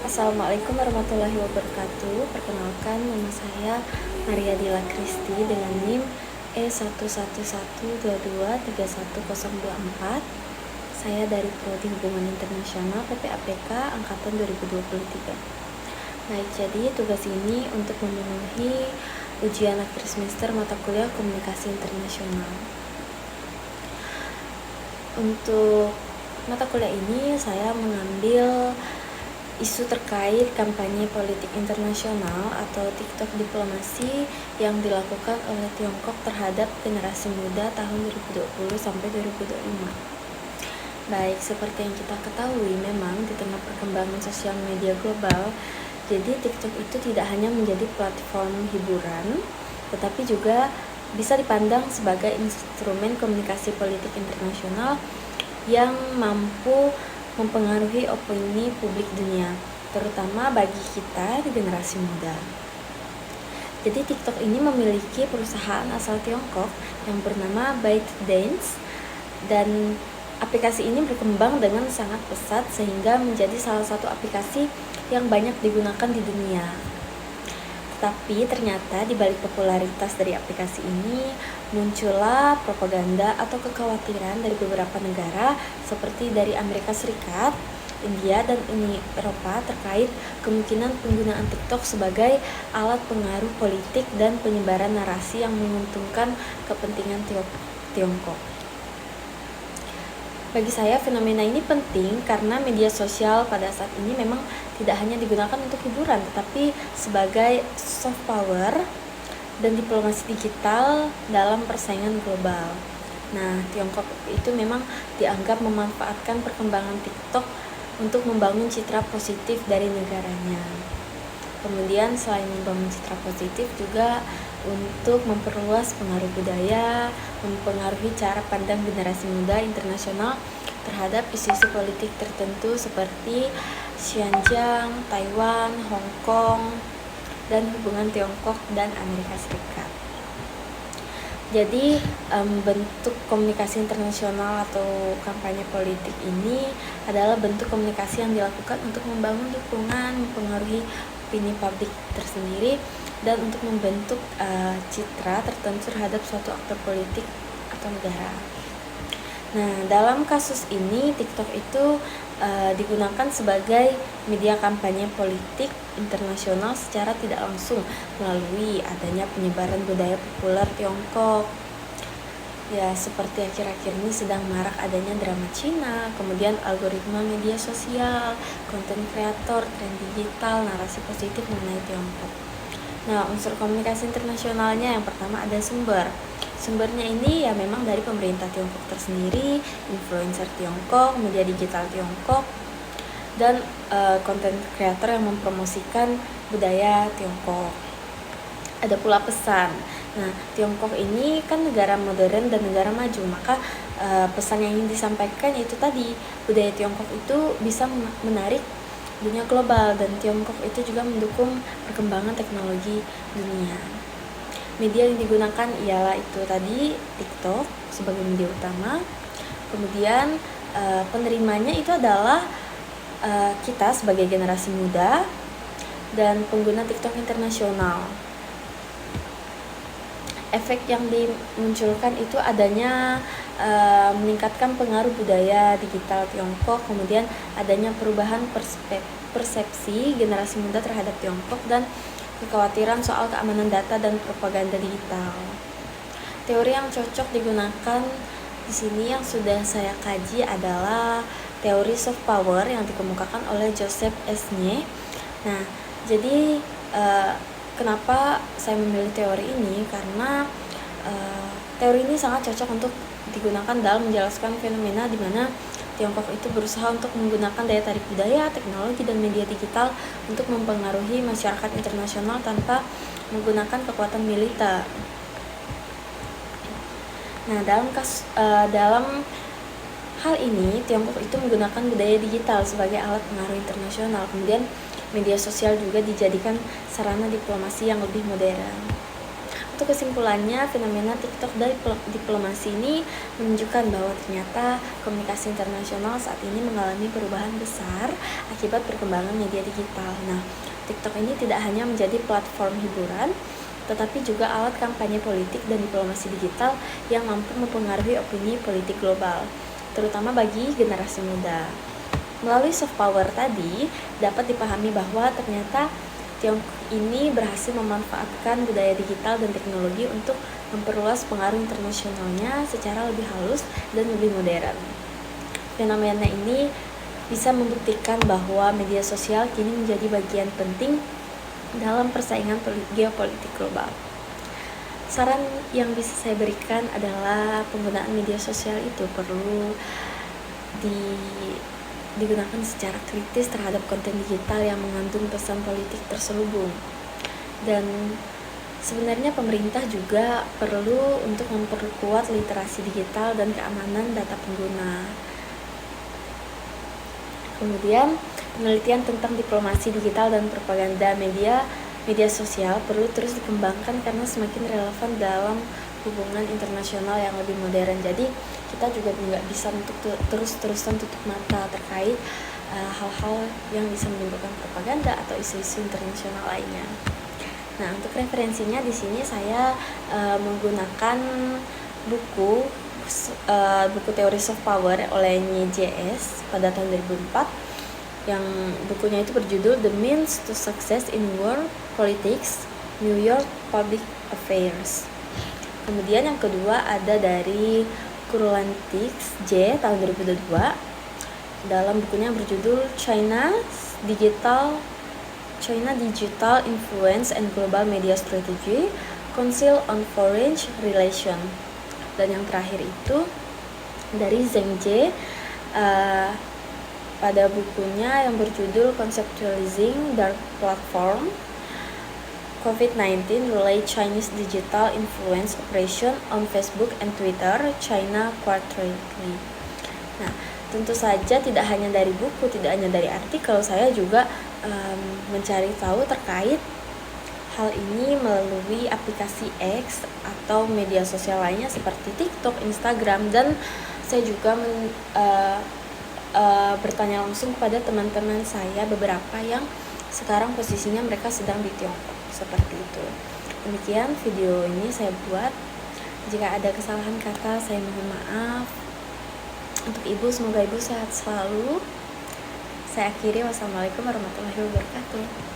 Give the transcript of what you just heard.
Assalamualaikum warahmatullahi wabarakatuh. Perkenalkan, nama saya Maria Dila Kristi dengan NIM E1122313104. Saya dari Prodi Hubungan Internasional PPAPK Angkatan 2023. Baik, jadi tugas ini untuk memenuhi ujian akhir semester mata kuliah Komunikasi Internasional. Untuk mata kuliah ini saya mengambil isu terkait kampanye politik internasional atau TikTok diplomasi yang dilakukan oleh Tiongkok terhadap generasi muda tahun 2020 sampai 2025. Baik, seperti yang kita ketahui, memang di tengah perkembangan sosial media global, jadi TikTok itu tidak hanya menjadi platform hiburan, tetapi juga bisa dipandang sebagai instrumen komunikasi politik internasional yang mampu mempengaruhi opini publik dunia, terutama bagi kita di generasi muda. Jadi TikTok ini memiliki perusahaan asal Tiongkok yang bernama ByteDance, dan aplikasi ini berkembang dengan sangat pesat sehingga menjadi salah satu aplikasi yang banyak digunakan di dunia. Tapi ternyata di balik popularitas dari aplikasi ini muncullah propaganda atau kekhawatiran dari beberapa negara seperti dari Amerika Serikat, India, dan Uni Eropa terkait kemungkinan penggunaan TikTok sebagai alat pengaruh politik dan penyebaran narasi yang menguntungkan kepentingan Tiongkok. Bagi saya, fenomena ini penting karena media sosial pada saat ini memang tidak hanya digunakan untuk hiburan, tetapi sebagai soft power dan diplomasi digital dalam persaingan global. Nah, Tiongkok itu memang dianggap memanfaatkan perkembangan TikTok untuk membangun citra positif dari negaranya. Kemudian selain membangun citra positif juga untuk memperluas pengaruh budaya, mempengaruhi cara pandang generasi muda internasional terhadap isu-isu politik tertentu seperti Xinjiang, Taiwan, Hong Kong, dan hubungan Tiongkok dan Amerika Serikat. Jadi bentuk komunikasi internasional atau kampanye politik ini adalah bentuk komunikasi yang dilakukan untuk membangun dukungan, mempengaruhi opini publik tersendiri, dan untuk membentuk citra tertentu terhadap suatu aktor politik atau negara. Nah, dalam kasus ini TikTok itu digunakan sebagai media kampanye politik internasional secara tidak langsung melalui adanya penyebaran budaya populer Tiongkok. Ya, seperti akhir-akhir ini sedang marak adanya drama Cina, kemudian algoritma media sosial, konten kreator, tren digital, narasi positif mengenai Tiongkok. Nah, unsur komunikasi internasionalnya yang pertama ada sumber. Sumbernya ini ya memang dari pemerintah Tiongkok tersendiri, influencer Tiongkok, media digital Tiongkok, dan konten kreator yang mempromosikan budaya Tiongkok. Ada pula pesan. Nah, Tiongkok ini kan negara modern dan negara maju, maka pesan yang ingin disampaikan itu tadi, budaya Tiongkok itu bisa menarik dunia global, dan Tiongkok itu juga mendukung perkembangan teknologi dunia. Media yang digunakan ialah itu tadi TikTok sebagai media utama. Kemudian penerimanya itu adalah kita sebagai generasi muda dan pengguna TikTok internasional. Efek yang dimunculkan itu adanya meningkatkan pengaruh budaya digital Tiongkok, kemudian adanya perubahan persepsi generasi muda terhadap Tiongkok, dan kekhawatiran soal keamanan data dan propaganda digital. Teori yang cocok digunakan di sini yang sudah saya kaji adalah teori soft power yang dikemukakan oleh Joseph S. Nye. Nah, jadi kenapa saya memilih teori ini? Karena teori ini sangat cocok untuk digunakan dalam menjelaskan fenomena di mana Tiongkok itu berusaha untuk menggunakan daya tarik budaya, teknologi, dan media digital untuk mempengaruhi masyarakat internasional tanpa menggunakan kekuatan militer. Nah, dalam hal ini Tiongkok itu menggunakan budaya digital sebagai alat pengaruh internasional. Kemudian media sosial juga dijadikan sarana diplomasi yang lebih modern. untuk kesimpulannya, fenomena TikTok dan diplomasi ini menunjukkan bahwa ternyata komunikasi internasional saat ini mengalami perubahan besar akibat perkembangan media digital. Nah, TikTok ini tidak hanya menjadi platform hiburan, tetapi juga alat kampanye politik dan diplomasi digital yang mampu mempengaruhi opini politik global, terutama bagi generasi muda. Melalui soft power tadi, dapat dipahami bahwa ternyata Tiongkok ini berhasil memanfaatkan budaya digital dan teknologi untuk memperluas pengaruh internasionalnya secara lebih halus dan lebih modern. Fenomena ini bisa membuktikan bahwa media sosial kini menjadi bagian penting dalam persaingan geopolitik global. Saran yang bisa saya berikan adalah penggunaan media sosial itu perlu digunakan secara kritis terhadap konten digital yang mengandung pesan politik terselubung. Dan sebenarnya pemerintah juga perlu untuk memperkuat literasi digital dan keamanan data pengguna. Kemudian, penelitian tentang diplomasi digital dan propaganda media sosial perlu terus dikembangkan karena semakin relevan dalam hubungan internasional yang lebih modern. Jadi kita juga nggak bisa untuk terus-terusan tutup mata terkait hal-hal yang bisa menimbulkan propaganda atau isu-isu internasional lainnya. Nah, untuk referensinya di sini saya menggunakan buku teori soft power oleh Nye-JS pada tahun 2004, yang bukunya itu berjudul The Means to Success in World Politics, New York Public Affairs. Kemudian yang kedua ada dari Kurlantix J tahun 2022 dalam bukunya berjudul China Digital Influence and Global Media Strategy, Council on Foreign Relations. Dan yang terakhir itu dari Zheng Jie pada bukunya yang berjudul Conceptualizing Dark Platform, COVID-19 Relate Chinese Digital Influence Operation on Facebook and Twitter, China Quarterly. Nah, tentu saja tidak hanya dari buku, tidak hanya dari artikel, saya juga mencari tahu terkait hal ini melalui aplikasi X atau media sosial lainnya seperti TikTok, Instagram, dan saya juga bertanya langsung kepada teman-teman saya beberapa yang sekarang posisinya mereka sedang di Tiongkok, seperti itu. Demikian video ini saya buat. Jika ada kesalahan kata, saya mohon maaf. Untuk Ibu, semoga Ibu sehat selalu. Saya akhiri, wassalamualaikum warahmatullahi wabarakatuh.